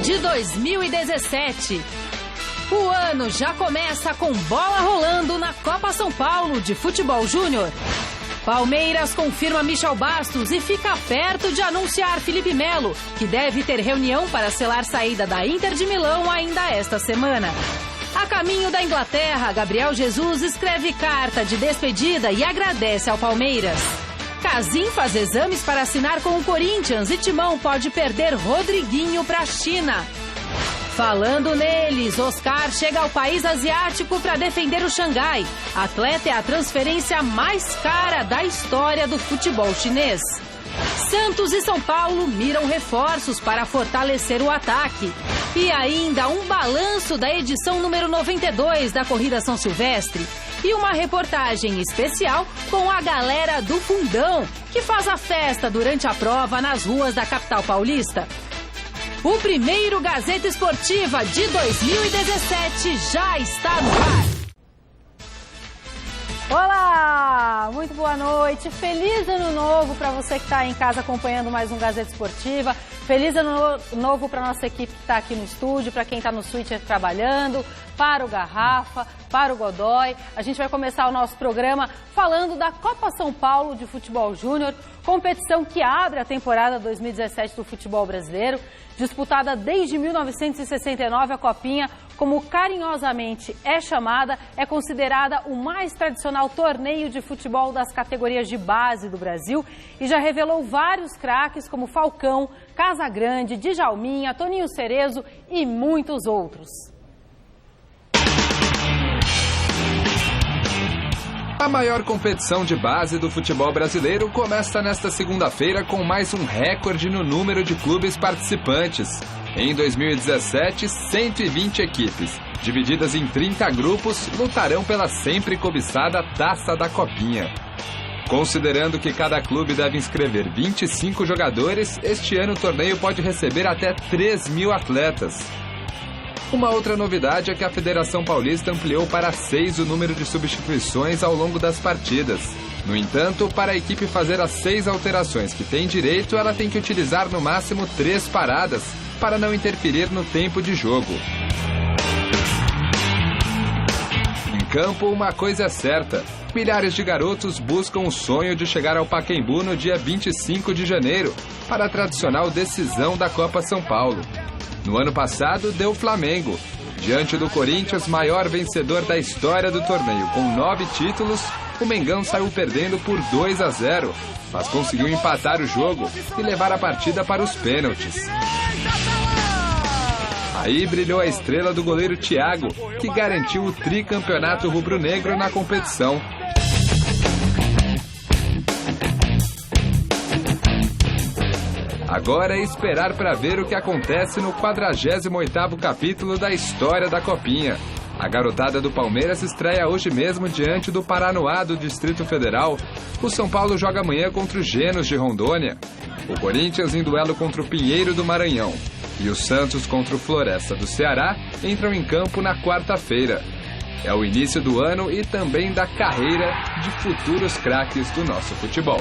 de 2017. O ano já começa com bola rolando na Copa São Paulo de Futebol Júnior. Palmeiras confirma Michel Bastos e fica perto de anunciar Felipe Melo, que deve ter reunião para selar saída da Inter de Milão ainda esta semana. A caminho da Inglaterra, Gabriel Jesus escreve carta de despedida e agradece ao Palmeiras. Casim faz exames para assinar com o Corinthians e Timão pode perder Rodriguinho para a China. Falando neles, Oscar chega ao país asiático para defender o Xangai. Atleta é a transferência mais cara da história do futebol chinês. Santos e São Paulo miram reforços para fortalecer o ataque. E ainda um balanço da edição número 92 da Corrida São Silvestre. E uma reportagem especial com a galera do Fundão, que faz a festa durante a prova nas ruas da capital paulista. O primeiro Gazeta Esportiva de 2017 já está no ar. Olá, muito boa noite, feliz ano novo para você que está em casa acompanhando mais um Gazeta Esportiva, feliz ano novo para nossa equipe que está aqui no estúdio, para quem está no Switcher trabalhando, para o Garrafa, para o Godoy. A gente vai começar o nosso programa falando da Copa São Paulo de Futebol Júnior, competição que abre a temporada 2017 do futebol brasileiro. Disputada desde 1969, a Copinha, como carinhosamente é chamada, é considerada o mais tradicional torneio de futebol das categorias de base do Brasil e já revelou vários craques como Falcão, Casagrande, Djalminha, Toninho Cerezo e muitos outros. A maior competição de base do futebol brasileiro começa nesta segunda-feira com mais um recorde no número de clubes participantes. Em 2017, 120 equipes, divididas em 30 grupos, lutarão pela sempre cobiçada Taça da Copinha. Considerando que cada clube deve inscrever 25 jogadores, este ano o torneio pode receber até 3.000 atletas. Uma outra novidade é que a Federação Paulista ampliou para 6 o número de substituições ao longo das partidas. No entanto, para a equipe fazer as 6 alterações que tem direito, ela tem que utilizar no máximo 3 paradas, para não interferir no tempo de jogo. Em campo, uma coisa é certa. Milhares de garotos buscam o sonho de chegar ao Pacaembu no dia 25 de janeiro, para a tradicional decisão da Copa São Paulo. No ano passado, deu Flamengo. Diante do Corinthians, maior vencedor da história do torneio, com 9 títulos, o Mengão saiu perdendo por 2-0, mas conseguiu empatar o jogo e levar a partida para os pênaltis. Aí brilhou a estrela do goleiro Thiago, que garantiu o tricampeonato rubro-negro na competição. Agora é esperar para ver o que acontece no 48º capítulo da história da Copinha. A garotada do Palmeiras estreia hoje mesmo diante do Paranoá do Distrito Federal. O São Paulo joga amanhã contra os Genos de Rondônia. O Corinthians em duelo contra o Pinheiro do Maranhão. E o Santos contra o Floresta do Ceará entram em campo na quarta-feira. É o início do ano e também da carreira de futuros craques do nosso futebol.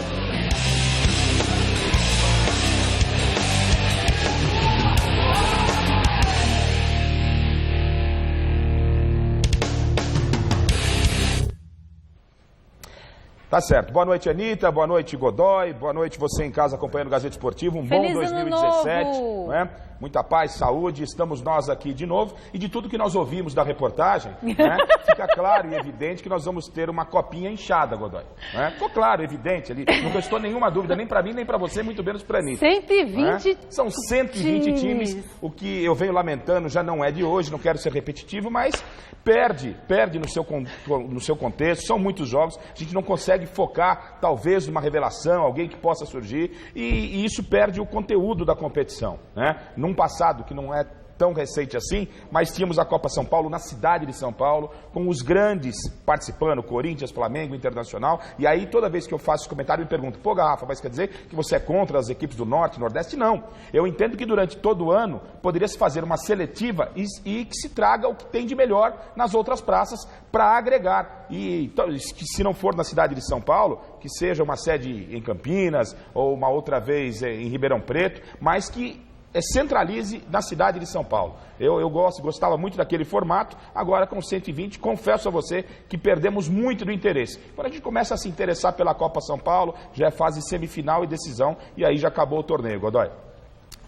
Tá certo. Boa noite, Anitta. Boa noite, Godoy. Boa noite, você em casa acompanhando o Gazeta Esportivo. Um Feliz bom 2017. Não é? Muita paz, saúde. Estamos nós aqui de novo. E de tudo que nós ouvimos da reportagem, né, fica claro e evidente que nós vamos ter uma copinha inchada, Godoy. Não é? Ficou claro, evidente ali. Não restou nenhuma dúvida, nem para mim, nem para você, muito menos para Anitta. 120 é? São 120 times. O que eu venho lamentando já não é de hoje, não quero ser repetitivo, mas perde no seu contexto. São muitos jogos. A gente não consegue focar, talvez, numa revelação, alguém que possa surgir, e isso perde o conteúdo da competição, né? Num passado que não é tão recente assim, mas tínhamos a Copa São Paulo na cidade de São Paulo, com os grandes participando, Corinthians, Flamengo, Internacional, e aí toda vez que eu faço esse comentário eu me pergunto, pô, Garrafa, mas quer dizer que você é contra as equipes do Norte, Nordeste? Não. Eu entendo que durante todo o ano poderia se fazer uma seletiva e que se traga o que tem de melhor nas outras praças para agregar. E então, que se não for na cidade de São Paulo, que seja uma sede em Campinas ou uma outra vez em Ribeirão Preto, mas que centralize na cidade de São Paulo. Eu gostava muito daquele formato, agora com 120, confesso a você que perdemos muito do interesse. Quando a gente começa a se interessar pela Copa São Paulo, já é fase semifinal e decisão, e aí já acabou o torneio, Godoy.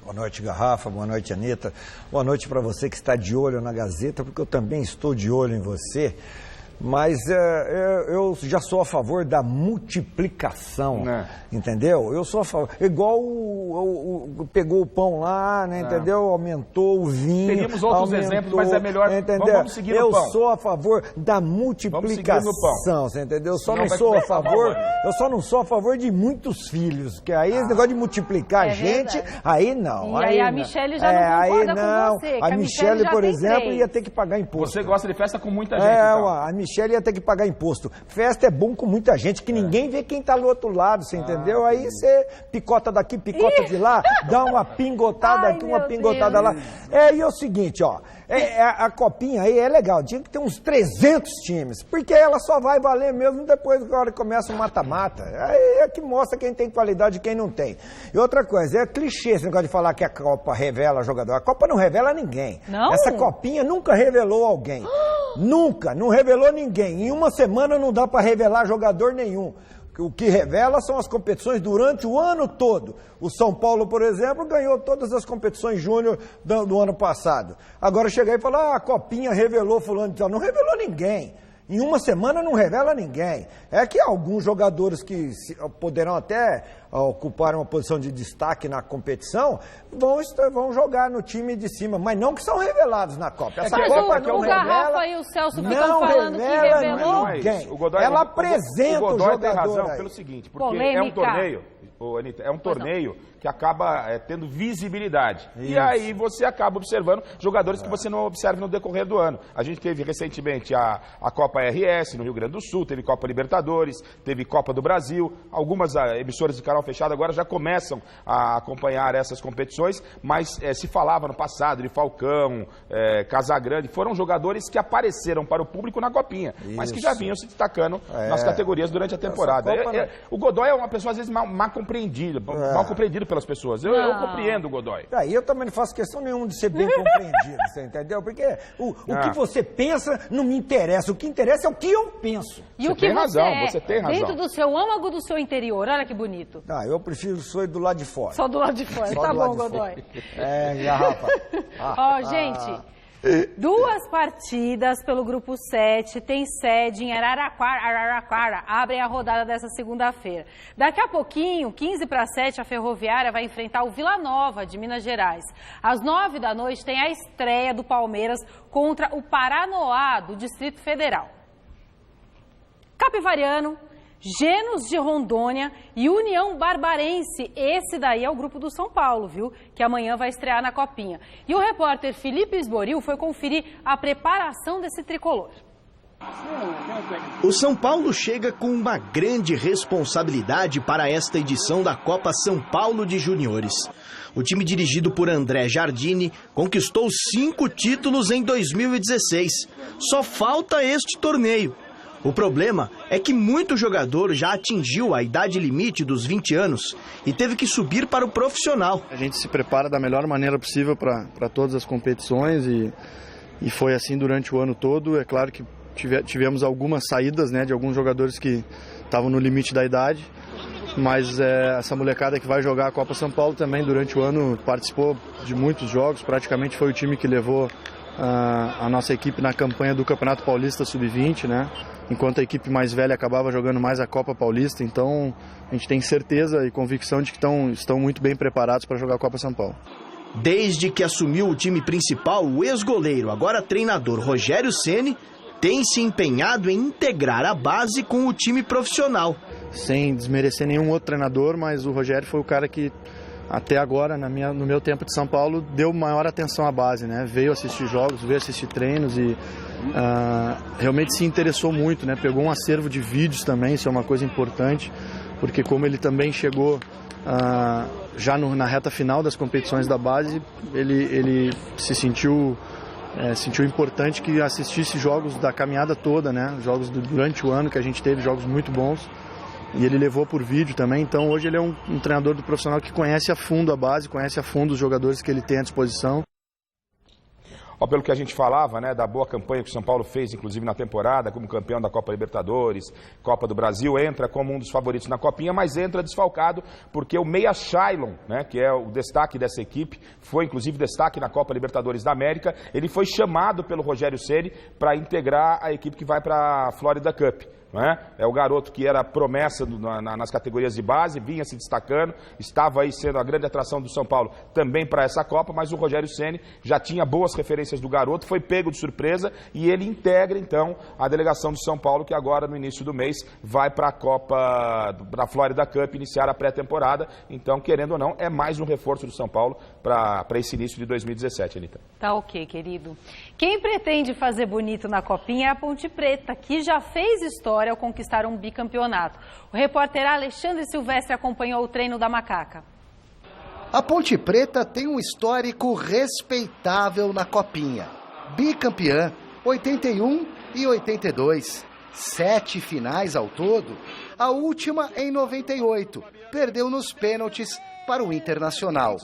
Boa noite, Garrafa. Boa noite, Anitta. Boa noite para você que está de olho na Gazeta, porque eu também estou de olho em você. Mas eu já sou a favor da multiplicação, entendeu? Eu sou a favor. Igual pegou o pão lá, né, entendeu? Aumentou o vinho. Teríamos outros exemplos, mas é melhor. Entendeu? Vamos seguir no pão. Eu sou a favor da multiplicação, você entendeu? Eu só não sou a favor. Eu só não sou a favor de muitos filhos, que aí esse negócio de multiplicar gente, aí não. E aí a Michele já não concorda com você. A Michele, por exemplo, ia ter que pagar imposto. Você gosta de festa com muita gente, então. A Michele ia ter que pagar imposto. Festa é bom com muita gente, que ninguém vê quem tá do outro lado, você entendeu? Aí você picota daqui, picota de lá, dá uma pingotada aqui, uma pingotada lá. E é o seguinte, ó, a copinha aí é legal, tinha que ter uns 300 times, porque ela só vai valer mesmo depois que a hora que começa o mata-mata. Aí é que mostra quem tem qualidade e quem não tem. E outra coisa, é clichê esse negócio de falar que a Copa revela jogador. A Copa não revela ninguém. Não? Essa copinha nunca revelou alguém. Nunca, não revelou ninguém. Em uma semana não dá para revelar jogador nenhum. O que revela são as competições durante o ano todo. O São Paulo, por exemplo, ganhou todas as competições júnior do ano passado. Agora chega aí e fala, a copinha revelou fulano de tal. Não revelou ninguém. Em uma semana não revela ninguém. É que alguns jogadores que poderão até ocupar uma posição de destaque na competição vão jogar no time de cima, mas não que são revelados na Copa. Essa Copa o Garrafa e o Celso ficam falando que revelou. Ninguém. Ela apresenta o jogador. Tem razão pelo seguinte, porque é um torneio, Anitta, é um torneio que acaba tendo visibilidade. Isso. E aí você acaba observando jogadores que você não observa no decorrer do ano. A gente teve recentemente a Copa RS no Rio Grande do Sul, teve Copa Libertadores, teve Copa do Brasil. Algumas emissoras de canal fechado agora já começam a acompanhar essas competições, mas se falava no passado de Falcão, Casagrande, foram jogadores que apareceram para o público na Copinha, mas que já vinham se destacando nas categorias durante a temporada. O Godoy é uma pessoa às vezes mal compreendida pelas pessoas. Eu compreendo o Godoy. Eu também não faço questão nenhuma de ser bem compreendido, você entendeu? Porque o que você pensa não me interessa. O que interessa é o que eu penso. E o que você tem razão. Dentro do seu âmago do seu interior. Olha que bonito. Eu prefiro sou do lado de fora. Só do lado de fora. Tá bom, Godoy. Garrafa. Gente... 2 partidas pelo Grupo 7, tem sede em Araraquara, abrem a rodada dessa segunda-feira. Daqui a pouquinho, 6:45, a Ferroviária vai enfrentar o Vila Nova, de Minas Gerais. Às 9 da noite tem a estreia do Palmeiras contra o Paranoá, do Distrito Federal. Capivariano, Genos de Rondônia e União Barbarense. Esse daí é o grupo do São Paulo, viu? Que amanhã vai estrear na Copinha. E o repórter Felipe Esboril foi conferir a preparação desse tricolor. O São Paulo chega com uma grande responsabilidade para esta edição da Copa São Paulo de Juniores. O time dirigido por André Jardini conquistou 5 títulos em 2016. Só falta este torneio. O problema é que muito jogador já atingiu a idade limite dos 20 anos e teve que subir para o profissional. A gente se prepara da melhor maneira possível para todas as competições e foi assim durante o ano todo. É claro que tivemos algumas saídas, né, de alguns jogadores que estavam no limite da idade, mas essa molecada que vai jogar a Copa São Paulo também durante o ano participou de muitos jogos, praticamente foi o time que levou a nossa equipe na campanha do Campeonato Paulista Sub-20, né? Enquanto a equipe mais velha acabava jogando mais a Copa Paulista, então a gente tem certeza e convicção de que estão muito bem preparados para jogar a Copa São Paulo. Desde que assumiu o time principal, o ex-goleiro, agora treinador Rogério Ceni, tem se empenhado em integrar a base com o time profissional. Sem desmerecer nenhum outro treinador, mas o Rogério foi o cara que até agora, no meu tempo de São Paulo, deu maior atenção à base, né? Veio assistir jogos, veio assistir treinos e realmente se interessou muito, né? Pegou um acervo de vídeos também, isso é uma coisa importante, porque como ele também chegou já na reta final das competições da base, ele se sentiu importante que assistisse jogos da caminhada toda, né? Jogos durante o ano que a gente teve, jogos muito bons. e ele levou por vídeo também, então hoje ele é um treinador do profissional que conhece a fundo a base, conhece a fundo os jogadores que ele tem à disposição. Pelo que a gente falava, né, da boa campanha que o São Paulo fez, inclusive na temporada, como campeão da Copa Libertadores, Copa do Brasil, entra como um dos favoritos na Copinha, mas entra desfalcado porque o meia Shailon, né, que é o destaque dessa equipe, foi inclusive destaque na Copa Libertadores da América, ele foi chamado pelo Rogério Ceni para integrar a equipe que vai para a Florida Cup. É o garoto que era promessa nas categorias de base, vinha se destacando, estava aí sendo a grande atração do São Paulo também para essa Copa, mas o Rogério Ceni já tinha boas referências do garoto, foi pego de surpresa e ele integra então a delegação do São Paulo, que agora no início do mês vai para a Copa da Florida Cup iniciar a pré-temporada. Então, querendo ou não, é mais um reforço do São Paulo para esse início de 2017, Anitta. Tá ok, querido. Quem pretende fazer bonito na Copinha é a Ponte Preta, que já fez história ao conquistar um bicampeonato. O repórter Alexandre Silvestre acompanhou o treino da Macaca. A Ponte Preta tem um histórico respeitável na Copinha. Bicampeã, 81 e 82. 7 finais ao todo. A última em 98. Perdeu nos pênaltis para o Internacional.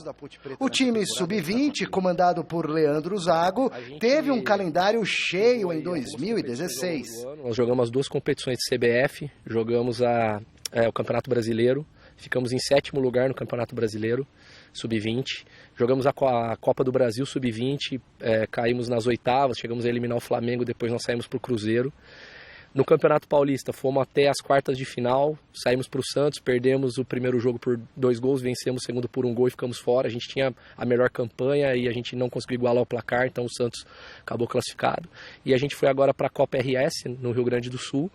O time sub-20, comandado por Leandro Zago, teve um calendário cheio em 2016. Nós jogamos as 2 competições de CBF, jogamos o Campeonato Brasileiro, ficamos em 7º lugar no Campeonato Brasileiro, sub-20. Jogamos a Copa do Brasil sub-20, caímos nas 8º, chegamos a eliminar o Flamengo, depois nós saímos para o Cruzeiro. No Campeonato Paulista, fomos até as quartas de final, saímos para o Santos, perdemos o primeiro jogo por 2 gols, vencemos o segundo por 1 gol e ficamos fora. A gente tinha a melhor campanha e a gente não conseguiu igualar o placar, então o Santos acabou classificado. E a gente foi agora para a Copa RS, no Rio Grande do Sul.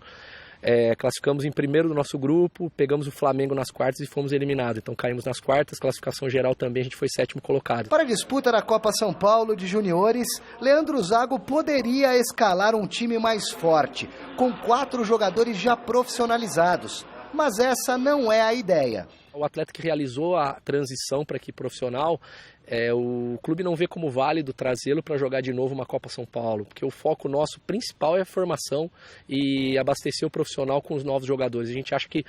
Classificamos em primeiro do nosso grupo, pegamos o Flamengo nas quartas e fomos eliminados. Então caímos nas quartas, classificação geral também, a gente foi 7º colocado. Para a disputa da Copa São Paulo de Juniores, Leandro Zago poderia escalar um time mais forte, com 4 jogadores já profissionalizados. Mas essa não é a ideia. O atleta que realizou a transição para a equipe profissional, o clube não vê como válido trazê-lo para jogar de novo uma Copa São Paulo, porque o foco nosso principal é a formação e abastecer o profissional com os novos jogadores. A gente acha que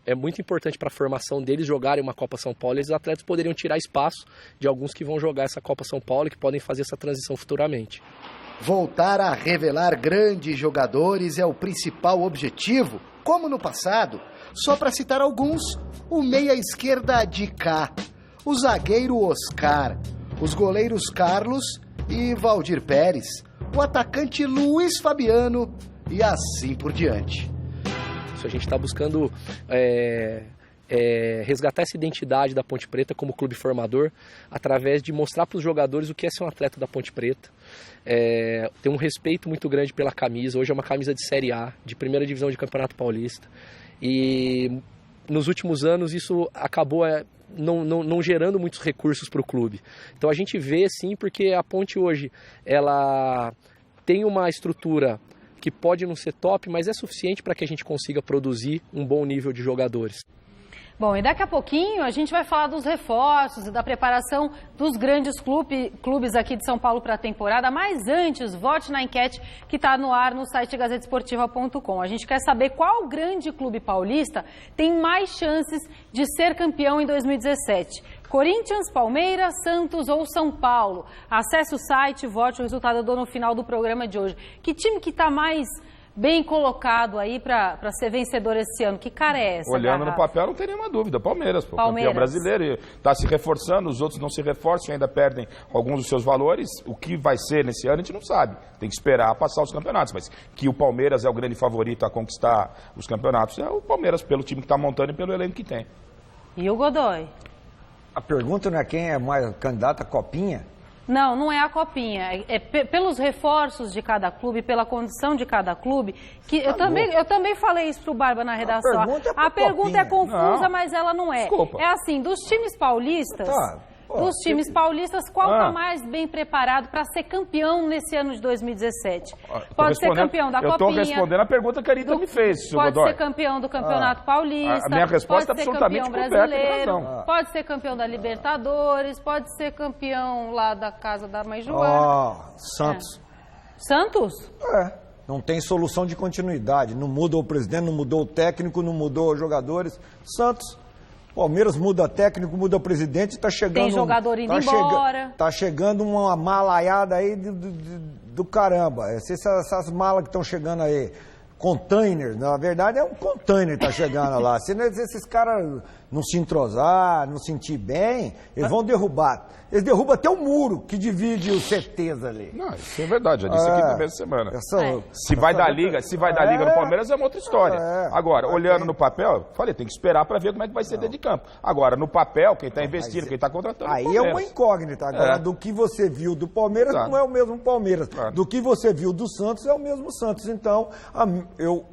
é muito importante para a formação deles jogarem uma Copa São Paulo, e os atletas poderiam tirar espaço de alguns que vão jogar essa Copa São Paulo e que podem fazer essa transição futuramente. Voltar a revelar grandes jogadores é o principal objetivo, como no passado. Só para citar alguns, o meia-esquerda de cá, o zagueiro Oscar, os goleiros Carlos e Valdir Pérez, o atacante Luiz Fabiano e assim por diante. A gente está buscando resgatar essa identidade da Ponte Preta como clube formador, através de mostrar para os jogadores o que é ser um atleta da Ponte Preta. Tem um respeito muito grande pela camisa. Hoje é uma camisa de Série A, de primeira divisão de Campeonato Paulista. E nos últimos anos isso acabou não gerando muitos recursos para o clube. Então a gente vê sim, porque a Ponte hoje ela tem uma estrutura que pode não ser top, mas é suficiente para que a gente consiga produzir um bom nível de jogadores. Bom, e daqui a pouquinho a gente vai falar dos reforços e da preparação dos grandes clubes aqui de São Paulo para a temporada. Mas antes, vote na enquete que está no ar no site gazetesportiva.com. A gente quer saber qual grande clube paulista tem mais chances de ser campeão em 2017. Corinthians, Palmeiras, Santos ou São Paulo? Acesse o site e vote. O resultado eu dou no final do programa de hoje. Que time que está mais bem colocado aí para ser vencedor esse ano? Que cara é essa? Olhando no papel, não tem nenhuma dúvida. Palmeiras, campeão brasileiro, está se reforçando, os outros não se reforçam, ainda perdem alguns dos seus valores. O que vai ser nesse ano a gente não sabe. Tem que esperar passar os campeonatos. Mas que o Palmeiras é o grande favorito a conquistar os campeonatos é o Palmeiras, pelo time que está montando e pelo elenco que tem. E o Godoy? A pergunta não é quem é mais candidato à Copinha? Não, não é a Copinha. Pelos reforços de cada clube, pela condição de cada clube, que eu também falei isso pro Barba na redação. A pergunta é confusa, mas ela não é. Desculpa. É assim, dos times paulistas, qual está mais bem preparado para ser campeão nesse ano de 2017? Pode ser campeão da Copinha. Eu estou respondendo a pergunta que a Anitta me fez, senhor Godoy. Pode ser campeão do Campeonato Paulista. A minha resposta é absolutamente campeão brasileiro, pode ser campeão da Libertadores, pode ser campeão lá da casa da mãe Joana. Santos. Santos? Não tem solução de continuidade. Não muda o presidente, não mudou o técnico, não mudou os jogadores. Santos, Palmeiras muda técnico, muda presidente, está chegando... Tem jogador indo embora. Está chegando uma malaiada aí do caramba. Essas malas que estão chegando aí, container, na verdade é um container que está chegando lá. Se esses caras não se entrosar, não sentir bem, eles vão derrubar. Eles derrubam até o muro que divide os CTs ali. Não, isso é verdade, já disse aqui na primeira semana. Se vai dar liga no Palmeiras é uma outra história. Agora, olhando no papel, falei, tem que esperar para ver como é que vai ser dentro de campo. Agora, no papel, quem está investindo, quem está contratando, aí é uma incógnita. Agora, do que você viu do Palmeiras, não é o mesmo Palmeiras. Do que você viu do Santos, é o mesmo Santos. Então, eu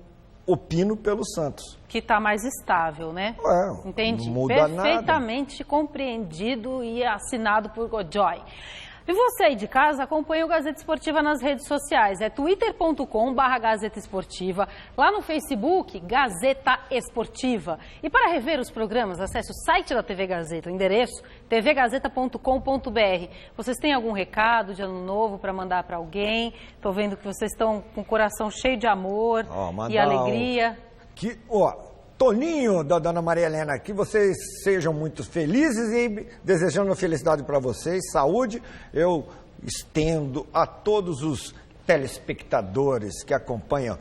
opino pelo Santos. Que está mais estável, né? Entendi. Não muda Perfeitamente compreendido e assinado por Godoy. E você aí de casa acompanha o Gazeta Esportiva nas redes sociais. É twitter.com/Gazeta Esportiva. Lá no Facebook, Gazeta Esportiva. E para rever os programas, acesse o site da TV Gazeta, o endereço tvgazeta.com.br. Vocês têm algum recado de ano novo para mandar para alguém? Estou vendo que vocês estão com o coração cheio de amor e alegria. Toninho, da Dona Maria Helena, que vocês sejam muito felizes e desejando felicidade para vocês, saúde. Eu estendo a todos os telespectadores que acompanham,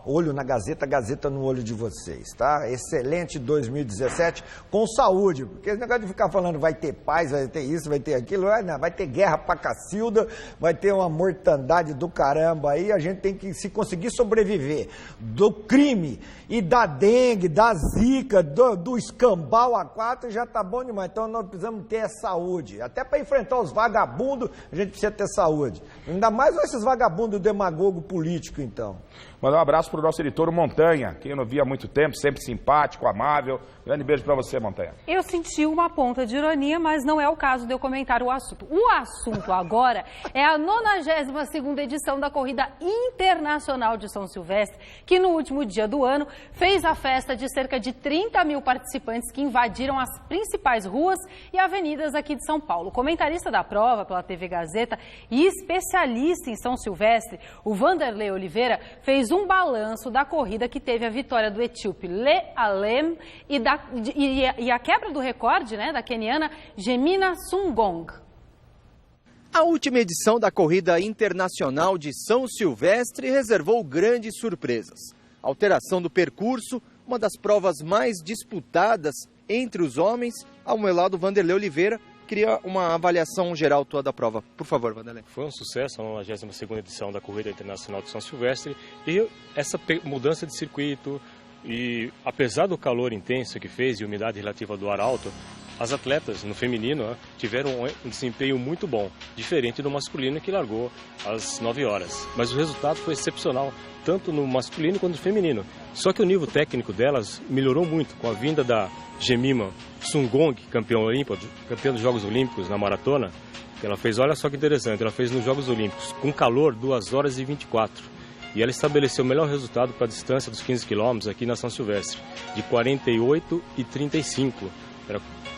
olho na Gazeta, Gazeta no olho de vocês, tá? Excelente 2017 com saúde, porque esse negócio de ficar falando vai ter paz, vai ter isso, vai ter aquilo, vai ter guerra pra cacilda, vai ter uma mortandade do caramba aí, a gente tem que, se conseguir sobreviver do crime e da dengue, da zika, do escambau A4, já tá bom demais. Então nós precisamos ter saúde, até para enfrentar os vagabundos a gente precisa ter saúde, ainda mais esses vagabundos demagogo político, então. Mandar um abraço para o nosso editor Montanha, que eu não via há muito tempo, sempre simpático, amável. Grande beijo para você, Montanha. Eu senti uma ponta de ironia, mas não é o caso de eu comentar o assunto. O assunto agora é a 92ª edição da Corrida Internacional de São Silvestre, que no último dia do ano fez a festa de cerca de 30 mil participantes que invadiram as principais ruas e avenidas aqui de São Paulo. O comentarista da prova pela TV Gazeta e especialista em São Silvestre, o Vanderlei Oliveira, fez um balanço da corrida que teve a vitória do etíope Le Alem e a quebra do recorde, né, da queniana Jemima Sungong. A última edição da Corrida Internacional de São Silvestre reservou grandes surpresas. A alteração do percurso, uma das provas mais disputadas entre os homens. Ao meu lado, Vanderlei Oliveira. Queria uma avaliação geral toda da prova. Por favor, Vanderlei. Foi um sucesso a 92ª edição da Corrida Internacional de São Silvestre e essa mudança de circuito e apesar do calor intenso que fez e umidade relativa do ar alto, as atletas no feminino tiveram um desempenho muito bom, diferente do masculino que largou às 9 horas. Mas o resultado foi excepcional, tanto no masculino quanto no feminino. Só que o nível técnico delas melhorou muito com a vinda da Jemima Sungong, campeã dos Jogos Olímpicos na maratona, que ela fez, olha só que interessante, ela fez nos Jogos Olímpicos, com calor 2 horas e 24. E ela estabeleceu o melhor resultado para a distância dos 15 quilômetros aqui na São Silvestre, de 48 e 35.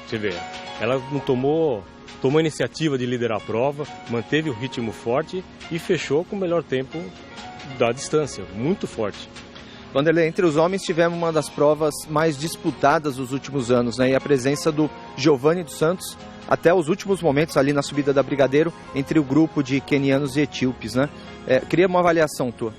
Você vê, ela não tomou a iniciativa de liderar a prova, manteve o ritmo forte e fechou com o melhor tempo da distância, muito forte. Vanderlei, entre os homens tivemos uma das provas mais disputadas dos últimos anos, né? E a presença do Giovanni dos Santos até os últimos momentos ali na subida da Brigadeiro entre o grupo de quenianos e etíopes, né? Queria uma avaliação tua.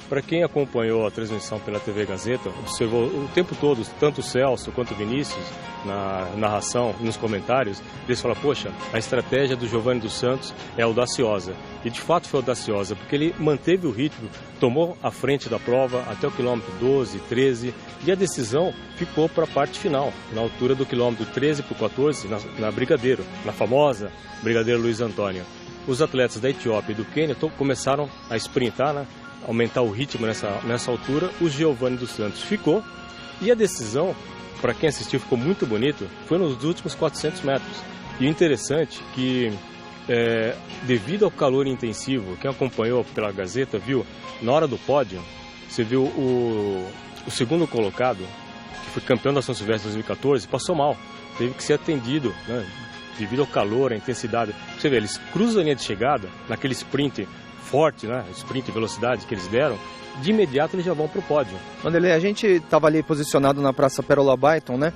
Para quem acompanhou a transmissão pela TV Gazeta, observou o tempo todo, tanto o Celso quanto o Vinícius, na narração, nos comentários, eles falam, poxa, a estratégia do Giovanni dos Santos é audaciosa. E de fato foi audaciosa, porque ele manteve o ritmo, tomou a frente da prova até o quilômetro 12, 13, e a decisão ficou para a parte final, na altura do quilômetro 13 para o 14, na Brigadeiro, na famosa Brigadeiro Luiz Antônio. Os atletas da Etiópia e do Quênia começaram a sprintar, né? Aumentar o ritmo nessa altura, o Giovanni dos Santos ficou, e a decisão, para quem assistiu, ficou muito bonito, foi nos últimos 400 metros. E o interessante que, devido ao calor intensivo, quem acompanhou pela Gazeta viu, na hora do pódio, você viu o segundo colocado, que foi campeão da São Silvestre 2014, passou mal, teve que ser atendido, né, devido ao calor, à intensidade. Você vê, eles cruzam a linha de chegada, naquele sprint forte, né? Sprint, velocidade que eles deram, de imediato eles já vão para o pódio. Vanderlei, a gente estava ali posicionado na Praça Pérola Byton, né?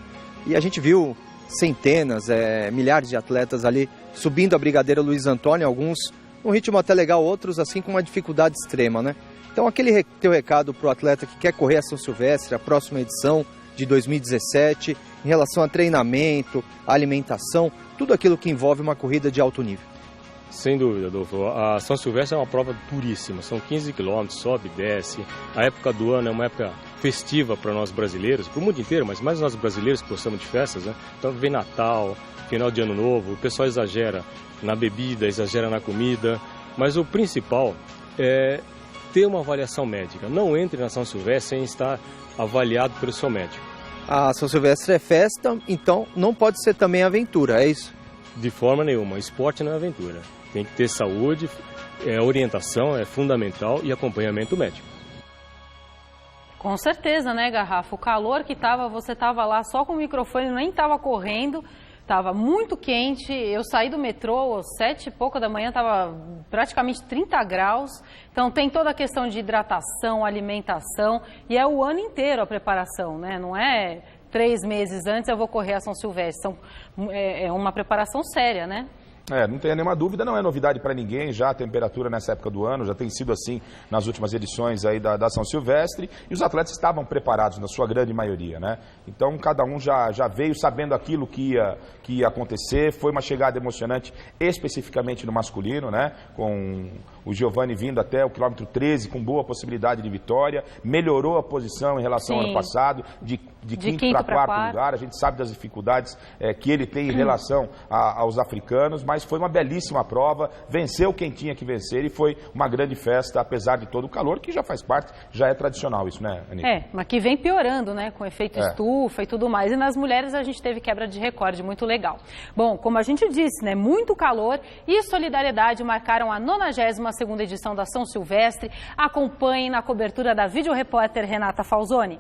E a gente viu centenas, milhares de atletas ali subindo a Brigadeiro Luiz Antônio, alguns num ritmo até legal, outros assim com uma dificuldade extrema, né? Então aquele teu recado para o atleta que quer correr a São Silvestre, a próxima edição de 2017, em relação a treinamento, a alimentação, tudo aquilo que envolve uma corrida de alto nível. Sem dúvida, Adolfo. A São Silvestre é uma prova duríssima, são 15 quilômetros, sobe e desce. A época do ano é uma época festiva para nós brasileiros, para o mundo inteiro, mas mais nós brasileiros que gostamos de festas, né? Então vem Natal, final de Ano Novo, o pessoal exagera na bebida, exagera na comida, mas o principal é ter uma avaliação médica. Não entre na São Silvestre sem estar avaliado pelo seu médico. A São Silvestre é festa, então não pode ser também aventura, é isso? De forma nenhuma, esporte não é aventura. Tem que ter saúde, orientação é fundamental e acompanhamento médico. Com certeza, né, Garrafa? O calor que tava, você tava lá só com o microfone, nem tava correndo, tava muito quente. Eu saí do metrô às 7 e pouca da manhã, tava praticamente 30 graus. Então tem toda a questão de hidratação, alimentação, e é o ano inteiro a preparação, né? Não é 3 meses antes eu vou correr a São Silvestre. É uma preparação séria, né? Não tenha nenhuma dúvida, não é novidade para ninguém, já a temperatura nessa época do ano já tem sido assim nas últimas edições aí da São Silvestre, e os atletas estavam preparados na sua grande maioria, né? Então cada um já veio sabendo aquilo que ia acontecer. Foi uma chegada emocionante, especificamente no masculino, né? Com o Giovanni vindo até o quilômetro 13 com boa possibilidade de vitória, melhorou a posição em relação ao ano passado, de quinto para quarto lugar. A gente sabe das dificuldades que ele tem em relação aos africanos, mas foi uma belíssima prova, venceu quem tinha que vencer e foi uma grande festa, apesar de todo o calor, que já faz parte, já é tradicional isso, né, Anitta? Mas que vem piorando, né, com efeito estufa e tudo mais. E nas mulheres a gente teve quebra de recorde, muito legal. Bom, como a gente disse, né, muito calor e solidariedade marcaram a 92ª edição da São Silvestre. Acompanhem na cobertura da videorepórter Renata Falzoni.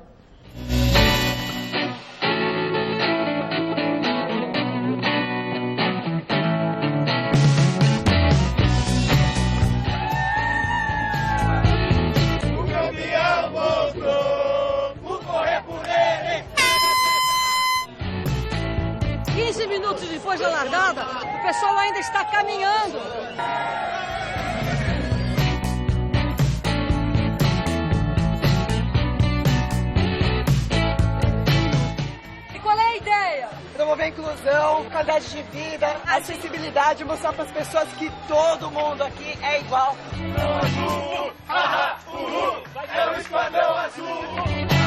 Minutos depois da largada, o pessoal ainda está caminhando. E qual é a ideia? Promover a inclusão, qualidade de vida, acessibilidade, mostrar para as pessoas que todo mundo aqui é igual. Azul, é o esquadrão azul.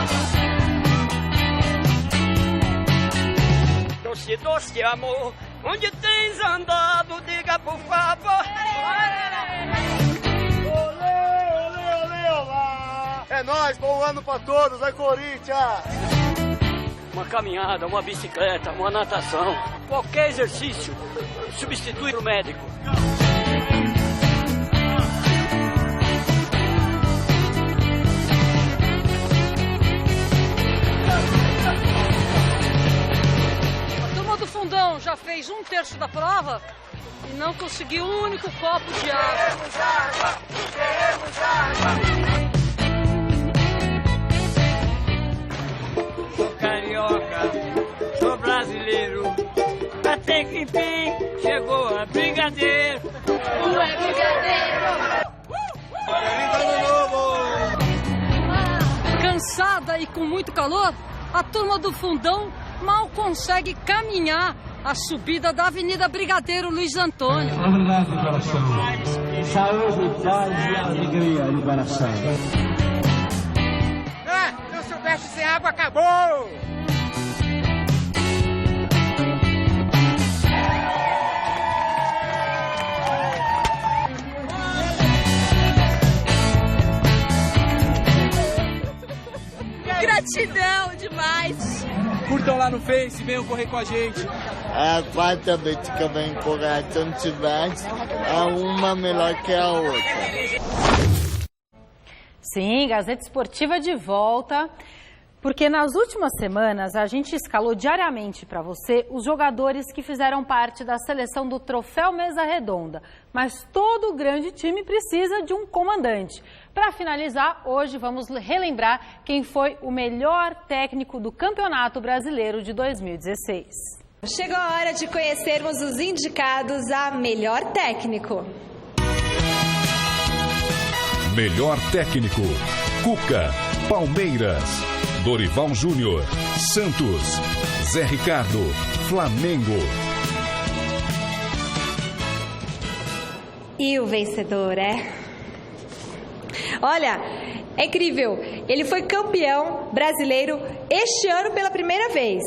Torcedor de amor, onde tens andado, diga por favor. Olê, olê, olê, olá. É nóis, bom ano pra todos, vai Corinthians. Uma caminhada, uma bicicleta, uma natação, qualquer exercício substitui o médico. Fundão já fez 1/3 da prova e não conseguiu um único copo de água. Queremos água. Sou carioca, sou brasileiro, até que enfim chegou a Brigadeiro. Ué, Brigadeiro! Feliz ano novo! Cansada e com muito calor, a turma do Fundão mal consegue caminhar a subida da Avenida Brigadeiro Luiz Antônio. Obrigado, coração. Saúde, paz e alegria no coração. Não Silvestre sem água acabou! Gratidão demais! Curtam lá no Face, venham correr com a gente. A quarta vez que eu venho correr a São Silvestre, uma melhor que a outra. Sim, Gazeta Esportiva de volta. Porque nas últimas semanas a gente escalou diariamente para você os jogadores que fizeram parte da seleção do Troféu Mesa Redonda. Mas todo grande time precisa de um comandante. Para finalizar, hoje vamos relembrar quem foi o melhor técnico do Campeonato Brasileiro de 2016. Chegou a hora de conhecermos os indicados a melhor técnico. Melhor técnico: Cuca, Palmeiras. Dorival Júnior, Santos. Zé Ricardo, Flamengo. E o vencedor é... Olha, é incrível. Ele foi campeão brasileiro este ano pela primeira vez.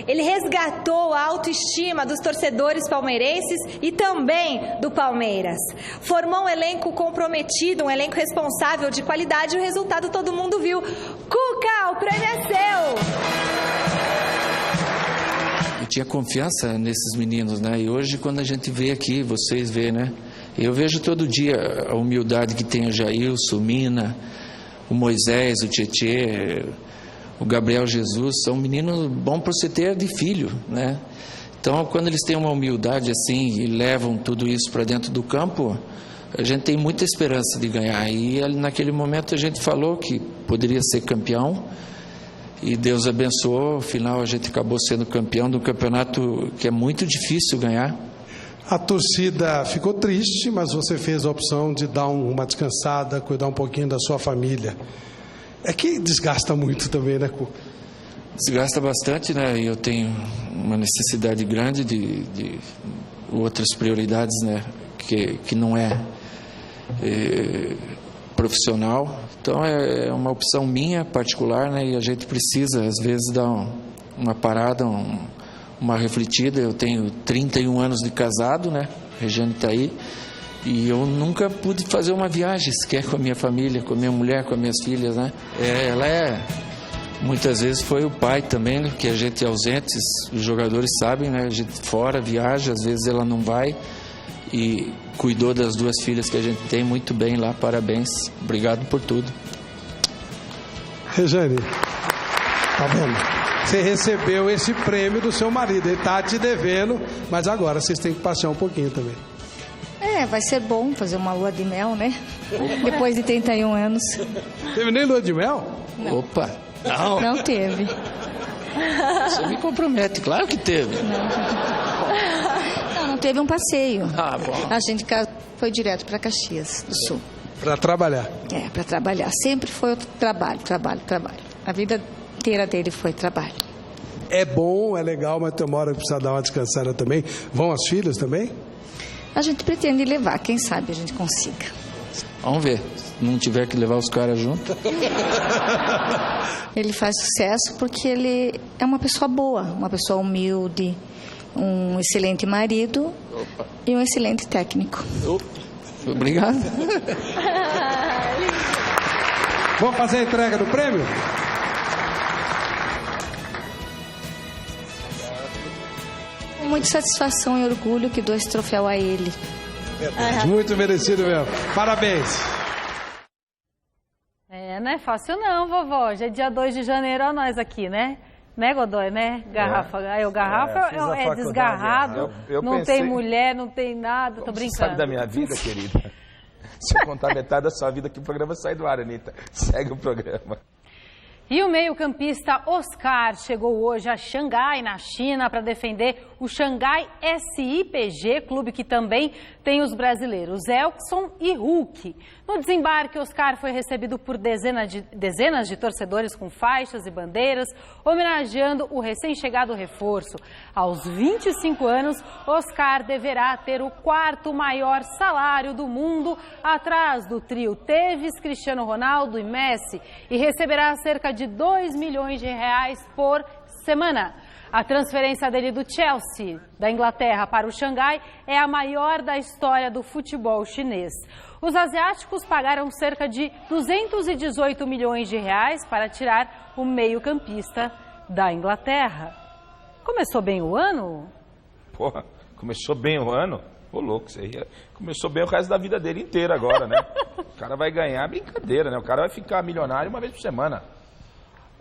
Ele resgatou a autoestima dos torcedores palmeirenses e também do Palmeiras. Formou um elenco comprometido, um elenco responsável, de qualidade, e o resultado todo mundo viu. Cuca, o prêmio é seu! Eu tinha confiança nesses meninos, né? E hoje, quando a gente vê aqui, vocês vê, né? Eu vejo todo dia a humildade que tem o Jailson, o Mina, o Moisés, o Tietê, o Gabriel Jesus. São meninos bons para você ter de filho, né? Então, quando eles têm uma humildade assim e levam tudo isso para dentro do campo, a gente tem muita esperança de ganhar. E naquele momento a gente falou que poderia ser campeão e Deus abençoou. No final a gente acabou sendo campeão de um campeonato que é muito difícil ganhar. A torcida ficou triste, mas você fez a opção de dar uma descansada, cuidar um pouquinho da sua família. É que desgasta muito também, né, Cuca? Desgasta bastante, né? E eu tenho uma necessidade grande de outras prioridades, né? Que não é profissional. Então é uma opção minha particular, né? E a gente precisa, às vezes, dar uma parada, uma refletida. Eu tenho 31 anos de casado, né? A Regiane está aí. E eu nunca pude fazer uma viagem sequer com a minha família, com a minha mulher, com as minhas filhas, né? Muitas vezes foi o pai também, né? Que a gente é ausente, os jogadores sabem, né? A gente fora, viaja, às vezes ela não vai. E cuidou das duas filhas que a gente tem muito bem lá, parabéns. Obrigado por tudo. Regiane, tá vendo? Você recebeu esse prêmio do seu marido, ele tá te devendo, mas agora vocês têm que passear um pouquinho também. Vai ser bom fazer uma lua de mel, né? Depois de 31 anos. Teve nem lua de mel? Não. Opa! Não teve. Você me compromete, claro que teve. Não teve um passeio. Bom. A gente foi direto para Caxias do Sul. Para trabalhar? Para trabalhar. Sempre foi trabalho. A vida inteira dele foi trabalho. É bom, é legal, mas tem uma hora que precisa dar uma descansada também. Vão as filhas também? A gente pretende levar, quem sabe a gente consiga. Vamos ver, se não tiver que levar os caras junto. Ele faz sucesso porque ele é uma pessoa boa, uma pessoa humilde, um excelente marido. Opa. E um excelente técnico. Obrigado. Vamos fazer a entrega do prêmio? Com muita satisfação e orgulho que dou esse troféu a ele. Muito merecido mesmo. Parabéns. Não é fácil não, vovó. Já é dia 2 de janeiro, olha nós aqui, né? Né, Godoy, né? Garrafa. O garrafa é desgarrado, não tem mulher, não tem nada, tô brincando. Sabe da minha vida, querida? Se eu contar metade da sua vida aqui, o programa sai do ar, Anitta. Segue o programa. E o meio-campista Oscar chegou hoje a Xangai, na China, para defender o Xangai SIPG, clube que também tem os brasileiros Elkson e Hulk. No desembarque, Oscar foi recebido por dezenas de torcedores com faixas e bandeiras, homenageando o recém-chegado reforço. Aos 25 anos, Oscar deverá ter o 4º maior salário do mundo, atrás do trio Tevez, Cristiano Ronaldo e Messi, e receberá cerca de 2 milhões de reais por semana. A transferência dele do Chelsea, da Inglaterra, para o Xangai é a maior da história do futebol chinês. Os asiáticos pagaram cerca de 218 milhões de reais para tirar o meio-campista da Inglaterra. Começou bem o ano? Porra, começou bem o ano? Ô, louco, isso aí começou bem o resto da vida dele inteira agora, né? O cara vai ganhar brincadeira, né? O cara vai ficar milionário uma vez por semana.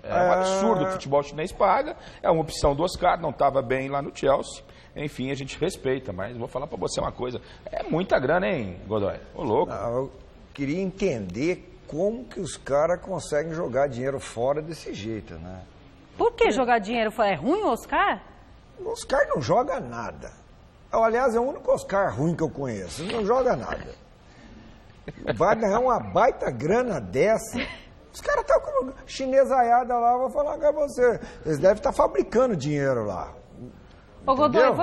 É um absurdo, o futebol chinês paga, é uma opção do Oscar, não estava bem lá no Chelsea. Enfim, a gente respeita, mas vou falar para você uma coisa, é muita grana, hein, Godoy? Ô, louco. Eu queria entender como que os caras conseguem jogar dinheiro fora desse jeito, né? Por que jogar dinheiro fora? É ruim o Oscar? O Oscar não joga nada. Aliás, é o único Oscar ruim que eu conheço, ele não joga nada. Vai ganhar uma baita grana dessa. Os caras estão com chinesaiada lá, vou falar com você. Eles devem estar fabricando dinheiro lá. Ô, Godoy,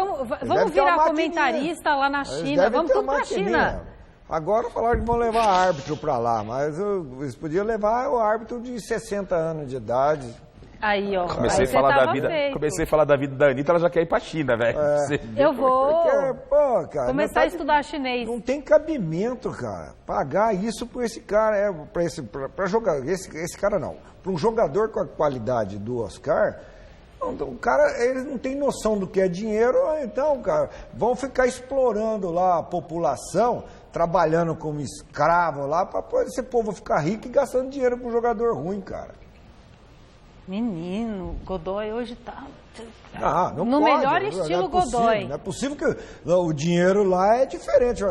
vamos virar comentarista lá na China, vamos tudo pra China. Agora falaram que vão levar árbitro para lá, mas eles podiam levar o árbitro de 60 anos de idade. Aí, ó. Comecei a falar da vida da Anitta, ela já quer ir pra China, velho. Eu vou cara, começar a estudar chinês. Não tem cabimento, cara, pagar isso por esse cara, para jogar, esse cara não. Para um jogador com a qualidade do Oscar, o cara, eles não têm noção do que é dinheiro, então, cara, vão ficar explorando lá a população, trabalhando como escravo lá, para esse povo ficar rico e gastando dinheiro com um jogador ruim, cara. Menino, Godoy hoje tá não no pode, melhor estilo Godoy. Não é possível que o dinheiro lá é diferente,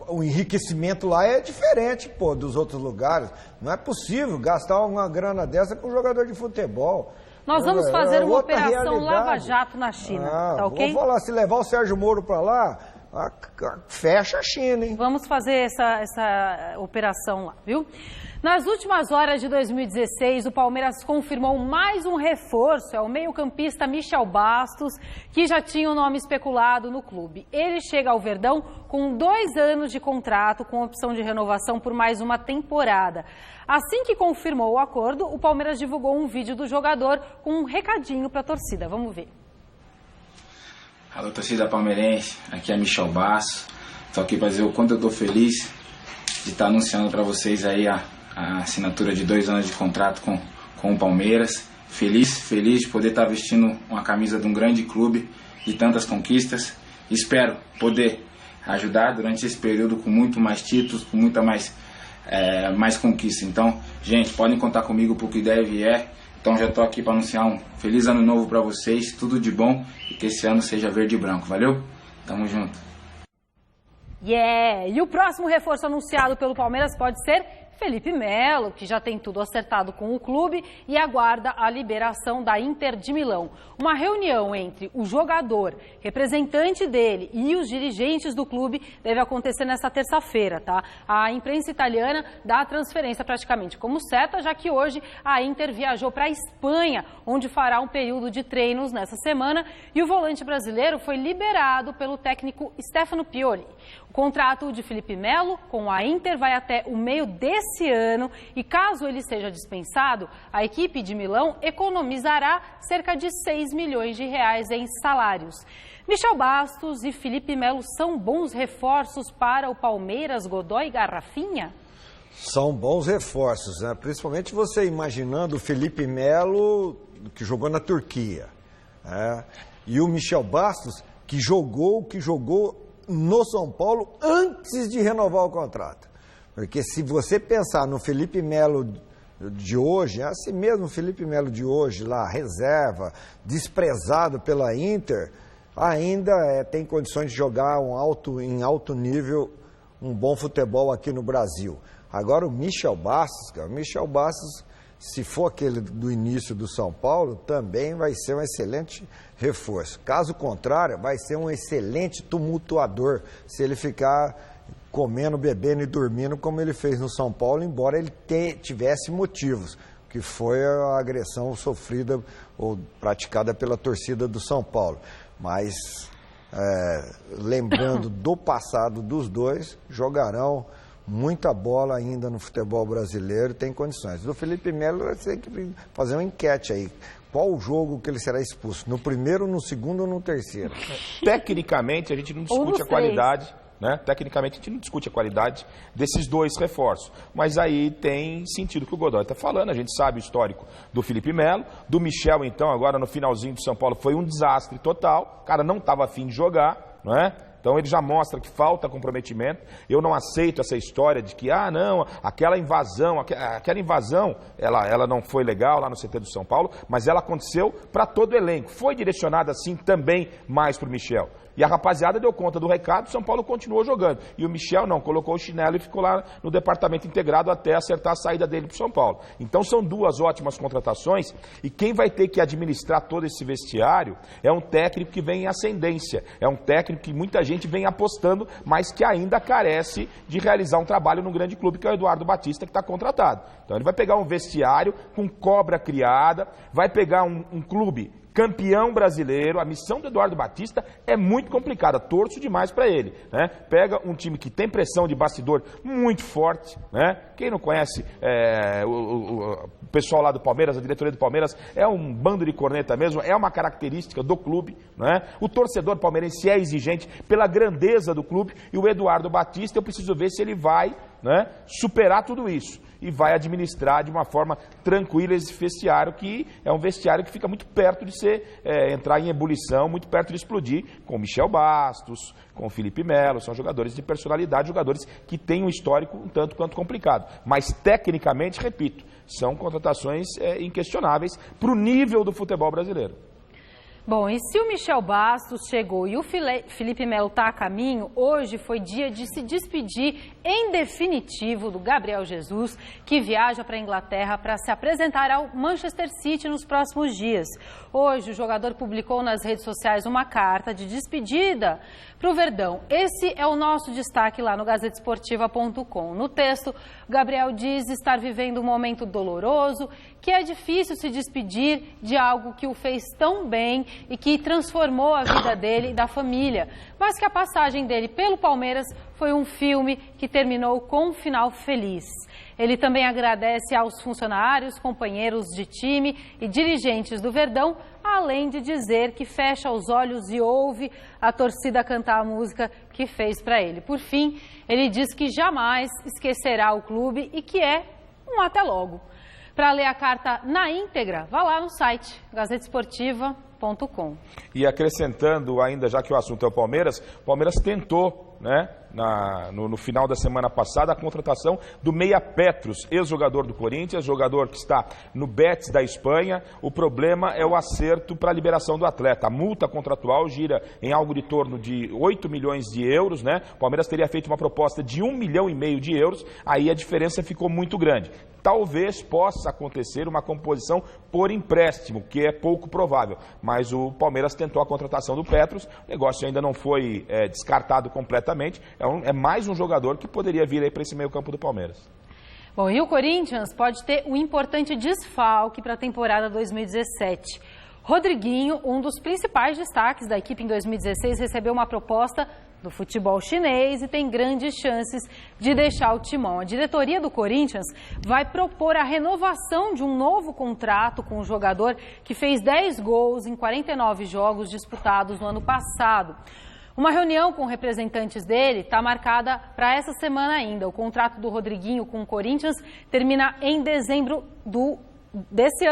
o enriquecimento lá é diferente, pô, dos outros lugares. Não é possível gastar uma grana dessa com um jogador de futebol. Nós vamos fazer uma operação Lava Jato na China, tá ok? Vou falar, se levar o Sérgio Moro para lá, fecha a China, hein? Vamos fazer essa operação lá, viu? Nas últimas horas de 2016, o Palmeiras confirmou mais um reforço, é o meio-campista Michel Bastos, que já tinha o nome especulado no clube. Ele chega ao Verdão com 2 anos de contrato, com opção de renovação por mais uma temporada. Assim que confirmou o acordo, o Palmeiras divulgou um vídeo do jogador com um recadinho para a torcida. Vamos ver. Alô, torcida palmeirense, aqui é Michel Bastos. Estou aqui para dizer o quanto eu estou feliz de estar anunciando para vocês aí a assinatura de 2 anos de contrato com o Palmeiras. Feliz de poder estar vestindo uma camisa de um grande clube, de tantas conquistas. Espero poder ajudar durante esse período com muito mais títulos, com muita mais conquistas. Então, gente, podem contar comigo por que der e vier. Então já estou aqui para anunciar um feliz ano novo para vocês, tudo de bom e que esse ano seja verde e branco. Valeu? Tamo junto. E o próximo reforço anunciado pelo Palmeiras pode ser Felipe Melo, que já tem tudo acertado com o clube e aguarda a liberação da Inter de Milão. Uma reunião entre o jogador, representante dele e os dirigentes do clube deve acontecer nesta terça-feira, tá? A imprensa italiana dá a transferência praticamente como certa, já que hoje a Inter viajou para a Espanha, onde fará um período de treinos nessa semana, e o volante brasileiro foi liberado pelo técnico Stefano Pioli. O contrato de Felipe Melo com a Inter vai até o meio desse ano e, caso ele seja dispensado, a equipe de Milão economizará cerca de 6 milhões de reais em salários. Michel Bastos e Felipe Melo são bons reforços para o Palmeiras, Godoy e Garrafinha? São bons reforços, né? Principalmente você imaginando o Felipe Melo, que jogou na Turquia, né? E o Michel Bastos, que jogou no São Paulo antes de renovar o contrato. Porque se você pensar no Felipe Melo de hoje, é assim mesmo o Felipe Melo de hoje, lá, reserva, desprezado pela Inter, ainda tem condições de jogar em alto nível um bom futebol aqui no Brasil. Agora o Michel Bastos, se for aquele do início do São Paulo, também vai ser um excelente reforço. Caso contrário, vai ser um excelente tumultuador se ele ficar comendo, bebendo e dormindo como ele fez no São Paulo, embora ele tivesse motivos, que foi a agressão sofrida ou praticada pela torcida do São Paulo. Mas, lembrando do passado dos dois, jogarão muita bola ainda no futebol brasileiro, tem condições. Do Felipe Melo, vai ter que fazer uma enquete aí. Qual o jogo que ele será expulso? No primeiro, no segundo ou no terceiro? Tecnicamente, a gente não discute a qualidade, né? Tecnicamente, a gente não discute a qualidade desses 2 reforços. Mas aí tem sentido o que o Godoy está falando. A gente sabe o histórico do Felipe Melo. Do Michel, então, agora no finalzinho do São Paulo, foi um desastre total. O cara não estava afim de jogar, não é? Então ele já mostra que falta comprometimento. Eu não aceito essa história de que, não, aquela invasão, ela não foi legal lá no CT do São Paulo, mas ela aconteceu para todo o elenco. Foi direcionada assim também mais para o Michel. E a rapaziada deu conta do recado, o São Paulo continuou jogando. E o Michel não, colocou o chinelo e ficou lá no departamento integrado até acertar a saída dele para o São Paulo. Então são duas ótimas contratações e quem vai ter que administrar todo esse vestiário é um técnico que vem em ascendência. É um técnico que muita gente vem apostando, mas que ainda carece de realizar um trabalho num grande clube que é o Eduardo Batista, que está contratado. Então ele vai pegar um vestiário com cobra criada, vai pegar um clube campeão brasileiro. A missão do Eduardo Batista é muito complicada, torço demais para ele, né? Pega um time que tem pressão de bastidor muito forte, né? Quem não conhece o pessoal lá do Palmeiras, a diretoria do Palmeiras, é um bando de corneta mesmo, é uma característica do clube, né? O torcedor palmeirense é exigente pela grandeza do clube e o Eduardo Batista, eu preciso ver se ele vai, né, superar tudo isso e vai administrar de uma forma tranquila esse vestiário, que é um vestiário que fica muito perto de entrar em ebulição, muito perto de explodir, com o Michel Bastos, com o Felipe Melo. São jogadores de personalidade, jogadores que têm um histórico um tanto quanto complicado. Mas tecnicamente, repito, são contratações inquestionáveis para o nível do futebol brasileiro. Bom, e se o Michel Bastos chegou e o Felipe Melo está a caminho, hoje foi dia de se despedir em definitivo do Gabriel Jesus, que viaja para a Inglaterra para se apresentar ao Manchester City nos próximos dias. Hoje o jogador publicou nas redes sociais uma carta de despedida para o Verdão. Esse é o nosso destaque lá no gazetesportiva.com. No texto, Gabriel diz estar vivendo um momento doloroso, que é difícil se despedir de algo que o fez tão bem e que transformou a vida dele e da família, mas que a passagem dele pelo Palmeiras foi um filme que terminou com um final feliz. Ele também agradece aos funcionários, companheiros de time e dirigentes do Verdão, além de dizer que fecha os olhos e ouve a torcida cantar a música que fez para ele. Por fim, ele diz que jamais esquecerá o clube e que é um até logo. Para ler a carta na íntegra, vá lá no site gazetesportiva.com. E acrescentando ainda, já que o assunto é o Palmeiras tentou, né, no final da semana passada, a contratação do Meia Petros, ex-jogador do Corinthians, jogador que está no Betis da Espanha. O problema é o acerto para a liberação do atleta. A multa contratual gira em algo de torno de 8 milhões de euros, né? O Palmeiras teria feito uma proposta de 1,5 milhão de euros, aí a diferença ficou muito grande. Talvez possa acontecer uma composição por empréstimo, que é pouco provável, mas o Palmeiras tentou a contratação do Petros, o negócio ainda não foi descartado completamente, é mais um jogador que poderia vir aí para esse meio campo do Palmeiras. Bom, e o Corinthians pode ter um importante desfalque para a temporada 2017. Rodriguinho, um dos principais destaques da equipe em 2016, recebeu uma proposta do futebol chinês e tem grandes chances de deixar o timão. A diretoria do Corinthians vai propor a renovação de um novo contrato com o jogador que fez 10 gols em 49 jogos disputados no ano passado. Uma reunião com representantes dele está marcada para essa semana ainda. O contrato do Rodriguinho com o Corinthians termina em dezembro desse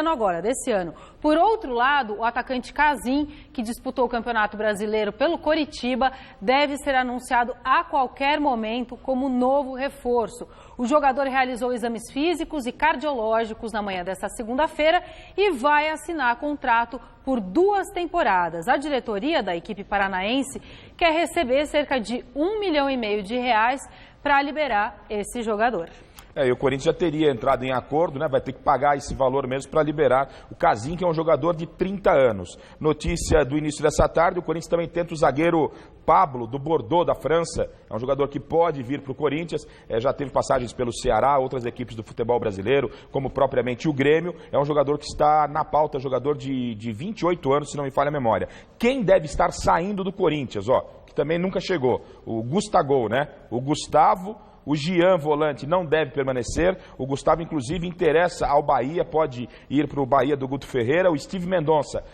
ano. Por outro lado, o atacante Casim, que disputou o Campeonato Brasileiro pelo Coritiba, deve ser anunciado a qualquer momento como novo reforço. O jogador realizou exames físicos e cardiológicos na manhã desta segunda-feira e vai assinar contrato por 2 temporadas. A diretoria da equipe paranaense quer receber cerca de 1,5 milhão de reais para liberar esse jogador. E o Corinthians já teria entrado em acordo, né? Vai ter que pagar esse valor mesmo para liberar o Casim, que é um jogador de 30 anos. Notícia do início dessa tarde, o Corinthians também tenta o zagueiro Pablo, do Bordeaux, da França. É um jogador que pode vir para o Corinthians, já teve passagens pelo Ceará, outras equipes do futebol brasileiro, como propriamente o Grêmio. É um jogador que está na pauta, jogador de 28 anos, se não me falha a memória. Quem deve estar saindo do Corinthians, que também nunca chegou? O Gustavo, né? O Gustavo. O Jean, volante, não deve permanecer. O Gustavo, inclusive, interessa ao Bahia, pode ir para o Bahia do Guto Ferreira. O Steve Mendonça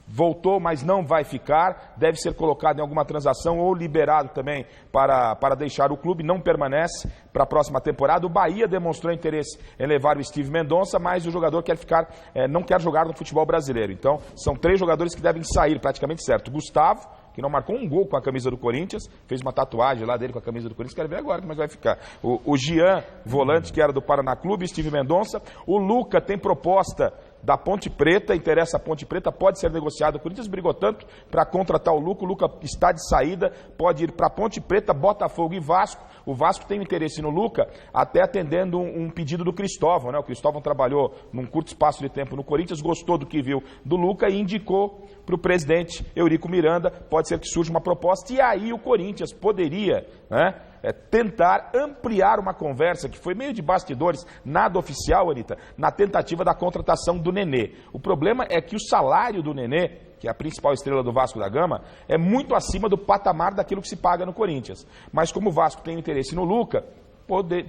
voltou, mas não vai ficar. Deve ser colocado em alguma transação ou liberado também para deixar o clube. Não permanece para a próxima temporada. O Bahia demonstrou interesse em levar o Steve Mendonça, mas o jogador quer ficar, não quer jogar no futebol brasileiro. Então, são 3 jogadores que devem sair, praticamente certo. Gustavo, que que não marcou um gol com a camisa do Corinthians, fez uma tatuagem lá dele com a camisa do Corinthians, quero ver agora como é que vai ficar. O Jean, volante, que era do Paraná Clube, Steve Mendonça. O Luca tem proposta da Ponte Preta, interessa a Ponte Preta, pode ser negociado. O Corinthians brigou tanto para contratar o Luca está de saída, pode ir para Ponte Preta, Botafogo e Vasco. O Vasco tem interesse no Luca, até atendendo um pedido do Cristóvão, né? O Cristóvão trabalhou num curto espaço de tempo no Corinthians, gostou do que viu do Luca e indicou para o presidente Eurico Miranda. Pode ser que surja uma proposta, e aí o Corinthians poderia, né, tentar ampliar uma conversa que foi meio de bastidores, nada oficial, Anitta, na tentativa da contratação do Nenê. O problema é que o salário do Nenê, que é a principal estrela do Vasco da Gama, é muito acima do patamar daquilo que se paga no Corinthians. Mas como o Vasco tem interesse no Luca,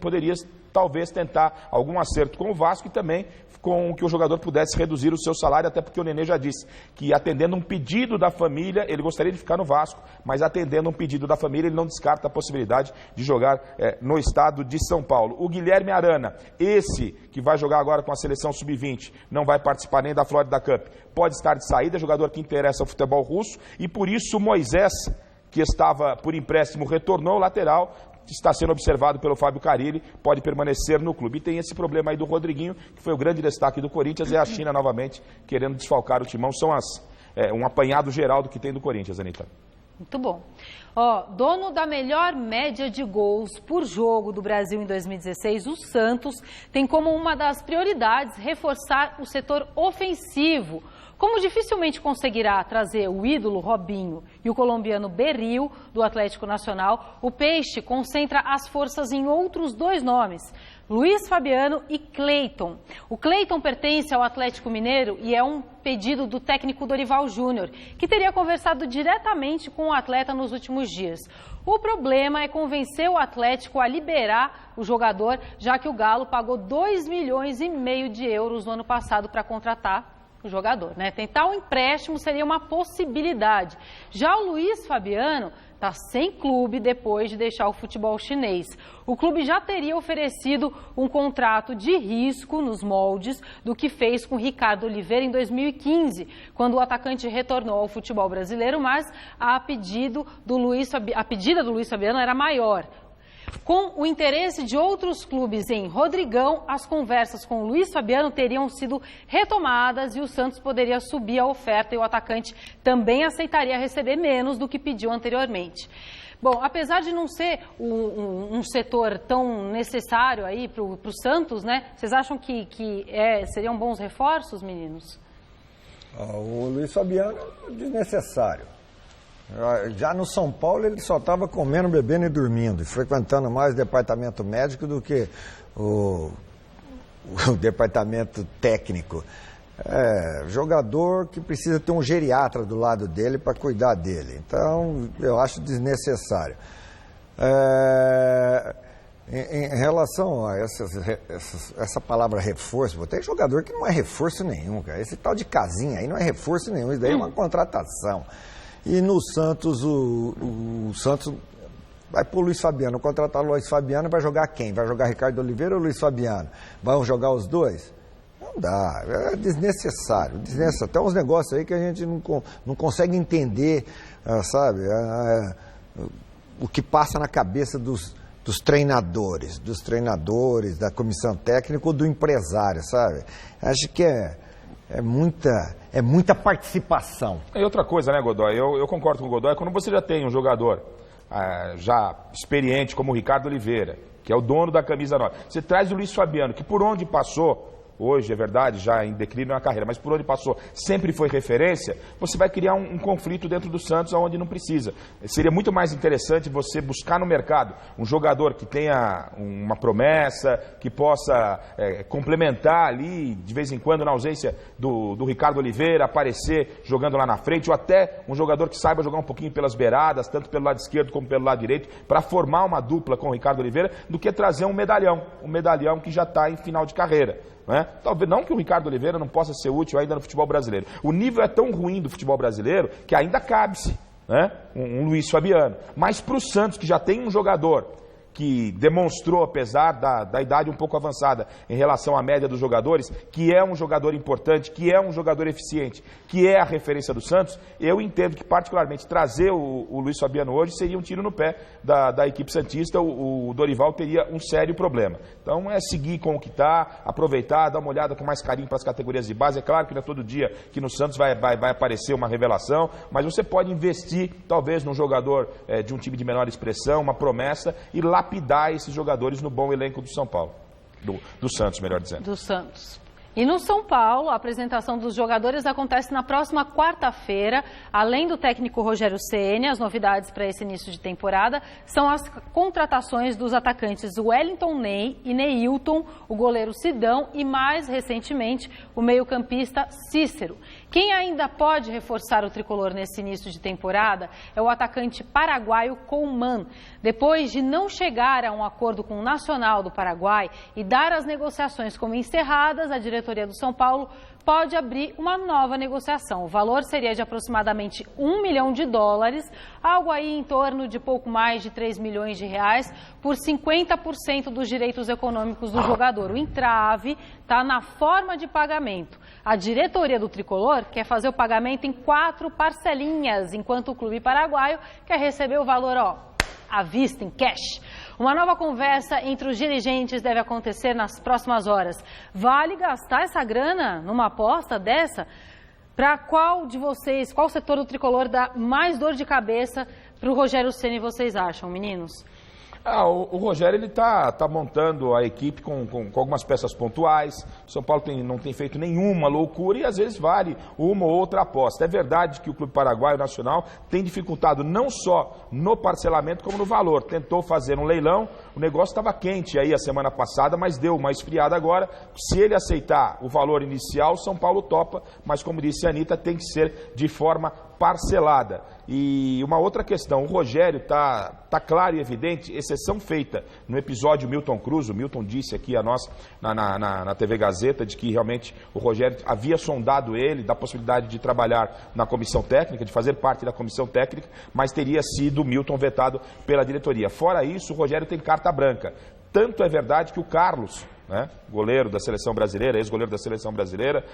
poderia talvez tentar algum acerto com o Vasco e também com que o jogador pudesse reduzir o seu salário, até porque o Nenê já disse que, atendendo um pedido da família, ele gostaria de ficar no Vasco, mas atendendo um pedido da família, ele não descarta a possibilidade de jogar no estado de São Paulo. O Guilherme Arana, esse que vai jogar agora com a seleção sub-20, não vai participar nem da Florida Cup, pode estar de saída, jogador que interessa ao futebol russo, e por isso o Moisés, que estava por empréstimo, retornou, lateral, está sendo observado pelo Fábio Carille, pode permanecer no clube. E tem esse problema aí do Rodriguinho, que foi o grande destaque do Corinthians, e a China novamente querendo desfalcar o timão. São um apanhado geral do que tem do Corinthians, Anitta. Muito bom. Dono da melhor média de gols por jogo do Brasil em 2016, o Santos tem como uma das prioridades reforçar o setor ofensivo. Como dificilmente conseguirá trazer o ídolo Robinho e o colombiano Berril do Atlético Nacional, o Peixe concentra as forças em outros dois nomes, Luiz Fabiano e Cleiton. O Cleiton pertence ao Atlético Mineiro e é um pedido do técnico Dorival Júnior, que teria conversado diretamente com o atleta nos últimos dias. O problema é convencer o Atlético a liberar o jogador, já que o Galo pagou 2,5 milhões de euros no ano passado para contratar o jogador, né? Tentar um empréstimo seria uma possibilidade. Já o Luiz Fabiano está sem clube depois de deixar o futebol chinês. O clube já teria oferecido um contrato de risco nos moldes do que fez com Ricardo Oliveira em 2015, quando o atacante retornou ao futebol brasileiro, mas a pedida do Luiz Fabiano era maior. Com o interesse de outros clubes em Rodrigão, as conversas com o Luiz Fabiano teriam sido retomadas e o Santos poderia subir a oferta e o atacante também aceitaria receber menos do que pediu anteriormente. Bom, apesar de não ser um setor tão necessário aí para o Santos, né? Vocês acham que seriam bons reforços, meninos? O Luiz Fabiano é desnecessário. Já no São Paulo ele só estava comendo, bebendo e dormindo, e frequentando mais o departamento médico do que o departamento técnico. Jogador que precisa ter um geriatra do lado dele para cuidar dele. Então, eu acho desnecessário. Em relação a essa palavra reforço, tem jogador que não é reforço nenhum, cara. Esse tal de casinha aí não é reforço nenhum, isso daí é uma contratação. E no Santos, o Santos vai pôr o Luiz Fabiano, contratar o Luiz Fabiano, vai jogar quem? Vai jogar Ricardo Oliveira ou Luiz Fabiano? Vão jogar os dois? Não dá, é desnecessário. Tem uns negócios aí que a gente não consegue entender, sabe? O que passa na cabeça dos treinadores, da comissão técnica ou do empresário, sabe? Acho que é muita participação. E outra coisa, né, Godoy? Eu concordo com o Godoy. Quando você já tem um jogador já experiente como o Ricardo Oliveira, que é o dono da camisa 9, você traz o Luiz Fabiano, que por onde passou, hoje é verdade, já em declínio na carreira, mas por onde passou sempre foi referência, você vai criar um conflito dentro do Santos onde não precisa. Seria muito mais interessante você buscar no mercado um jogador que tenha uma promessa, que possa complementar ali, de vez em quando, na ausência do Ricardo Oliveira, aparecer jogando lá na frente, ou até um jogador que saiba jogar um pouquinho pelas beiradas, tanto pelo lado esquerdo como pelo lado direito, para formar uma dupla com o Ricardo Oliveira, do que trazer um medalhão que já está em final de carreira. Talvez não que o Ricardo Oliveira não possa ser útil ainda no futebol brasileiro. O nível é tão ruim do futebol brasileiro que ainda cabe-se um Luiz Fabiano. Mas para o Santos, que já tem um jogador que demonstrou, apesar da idade um pouco avançada em relação à média dos jogadores, que é um jogador importante, que é um jogador eficiente, que é a referência do Santos, eu entendo que particularmente trazer o Luiz Fabiano hoje seria um tiro no pé da equipe santista. O Dorival teria um sério problema. Então é seguir com o que está, aproveitar, dar uma olhada com mais carinho para as categorias de base. É claro que não é todo dia que no Santos vai aparecer uma revelação, mas você pode investir talvez num jogador de um time de menor expressão, uma promessa, e lapidar esses jogadores no bom elenco do São Paulo. Do Santos, melhor dizendo. Do Santos. E no São Paulo, a apresentação dos jogadores acontece na próxima quarta-feira. Além do técnico Rogério Ceni, as novidades para esse início de temporada são as contratações dos atacantes Wellington Ney e Neilton, o goleiro Sidão e, mais recentemente, o meio-campista Cícero. Quem ainda pode reforçar o tricolor nesse início de temporada é o atacante paraguaio Coleman. Depois de não chegar a um acordo com o Nacional do Paraguai e dar as negociações como encerradas, a diretoria do São Paulo pode abrir uma nova negociação. O valor seria de aproximadamente $1 milhão, algo aí em torno de pouco mais de 3 milhões de reais, por 50% dos direitos econômicos do jogador. O entrave está na forma de pagamento. A diretoria do tricolor quer fazer o pagamento em 4 parcelinhas, enquanto o clube paraguaio quer receber o valor, à vista, em cash. Uma nova conversa entre os dirigentes deve acontecer nas próximas horas. Vale gastar essa grana numa aposta dessa? Para qual de vocês, qual setor do tricolor dá mais dor de cabeça para o Rogério Ceni, vocês acham, meninos? O Rogério ele tá montando a equipe com algumas peças pontuais. O São Paulo não tem feito nenhuma loucura e às vezes vale uma ou outra aposta. É verdade que o Clube Paraguaio Nacional tem dificultado não só no parcelamento como no valor. Tentou fazer um leilão, o negócio estava quente aí a semana passada, mas deu uma esfriada agora. Se ele aceitar o valor inicial, o São Paulo topa, mas como disse a Anitta, tem que ser de forma parcelada. E uma outra questão, o Rogério tá claro e evidente, exceção feita no episódio Milton Cruz. O Milton disse aqui a nós na TV Gazeta de que realmente o Rogério havia sondado ele da possibilidade de trabalhar na comissão técnica, de fazer parte da comissão técnica, mas teria sido o Milton vetado pela diretoria. Fora isso, o Rogério tem carta branca. Tanto é verdade que o Carlos, goleiro da seleção brasileira, ex-goleiro da seleção brasileira,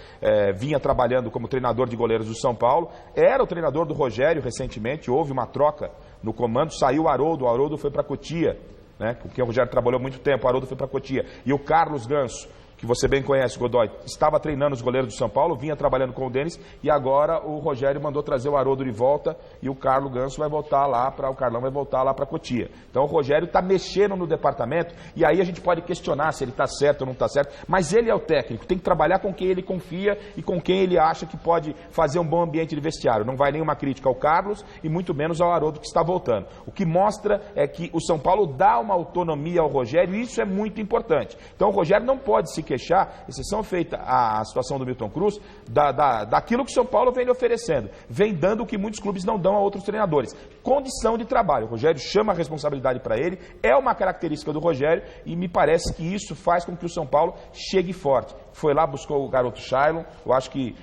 vinha trabalhando como treinador de goleiros do São Paulo, era o treinador do Rogério recentemente, houve uma troca no comando, saiu o Haroldo foi para Cotia, com quem o Rogério trabalhou muito tempo, o Haroldo foi para Cotia, e o Carlos Ganso, que você bem conhece, Godoy, estava treinando os goleiros do São Paulo, vinha trabalhando com o Denis, e agora o Rogério mandou trazer o Haroldo de volta, e o Carlos Ganso vai voltar lá o Carlão vai voltar lá para Cotia. Então o Rogério está mexendo no departamento, e aí a gente pode questionar se ele está certo ou não está certo, mas ele é o técnico, tem que trabalhar com quem ele confia e com quem ele acha que pode fazer um bom ambiente de vestiário. Não vai nenhuma crítica ao Carlos e muito menos ao Haroldo que está voltando. O que mostra é que o São Paulo dá uma autonomia ao Rogério, e isso é muito importante. Então o Rogério não pode se queixar, exceção feita a situação do Milton Cruz, daquilo que o São Paulo vem lhe oferecendo, vem dando o que muitos clubes não dão a outros treinadores, condição de trabalho. O Rogério chama a responsabilidade para ele, é uma característica do Rogério, e me parece que isso faz com que o São Paulo chegue forte. Foi lá, buscou o garoto Shailon, eu acho que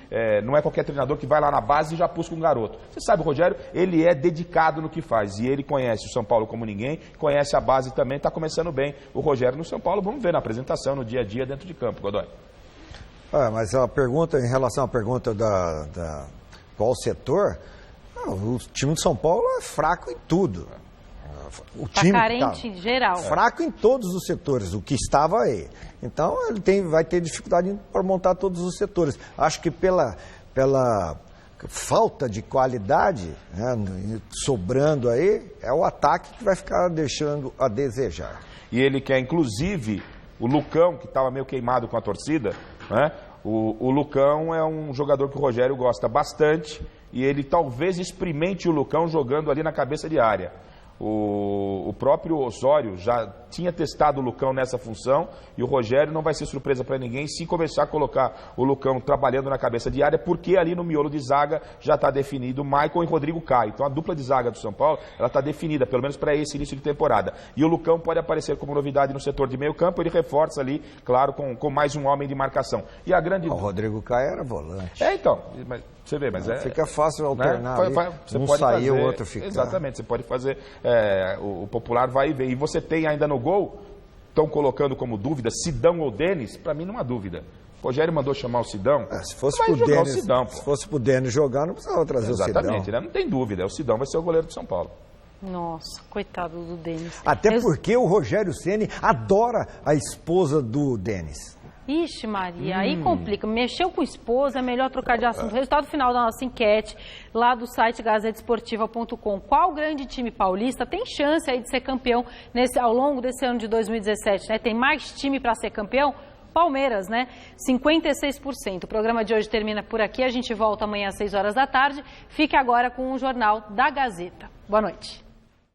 não é qualquer treinador que vai lá na base e já busca um garoto. Você sabe, o Rogério, ele é dedicado no que faz, e ele conhece o São Paulo como ninguém, conhece a base também, está começando bem o Rogério no São Paulo. Vamos ver na apresentação, no dia a dia, dentro de campo, Godoy. Mas a pergunta, em relação à pergunta qual setor, o time de São Paulo é fraco em tudo. O time carente em geral. Fraco em todos os setores, o que estava aí. Então ele vai ter dificuldade para montar todos os setores. Acho que pela falta de qualidade, sobrando aí, é o ataque que vai ficar deixando a desejar. E ele quer, inclusive, o Lucão, que estava meio queimado com a torcida, o Lucão é um jogador que o Rogério gosta bastante, e ele talvez experimente o Lucão jogando ali na cabeça de área. O próprio Osório já tinha testado o Lucão nessa função, e o Rogério não vai ser surpresa para ninguém se começar a colocar o Lucão trabalhando na cabeça de área, porque ali no miolo de zaga já está definido o Maicon e Rodrigo Caio. Então a dupla de zaga do São Paulo ela está definida, pelo menos para esse início de temporada. E o Lucão pode aparecer como novidade no setor de meio campo, ele reforça ali, claro, com mais um homem de marcação. E a grande... O Rodrigo Caio era volante. Então... Você vê, mas fica fácil alternar, né? Você um pode sair, fazer, o outro ficar. Exatamente, você pode fazer, o popular vai e vem. E você tem ainda no gol, estão colocando como dúvida, Sidão ou Denis, para mim não há dúvida. O Rogério mandou chamar o Sidão, se fosse pro Denis jogar, não precisava trazer o Sidão. Exatamente, né? Não tem dúvida, o Sidão vai ser o goleiro do São Paulo. Nossa, coitado do Denis. Até porque o Rogério Ceni adora a esposa do Denis. Ixi, Maria, aí complica. Mexeu com esposa, é melhor trocar de assunto. Resultado final da nossa enquete, lá do site gazetesportiva.com. Qual grande time paulista tem chance aí de ser campeão ao longo desse ano de 2017, né? Tem mais time para ser campeão? Palmeiras, né? 56%. O programa de hoje termina por aqui. A gente volta amanhã às 6 horas da tarde. Fique agora com o Jornal da Gazeta. Boa noite.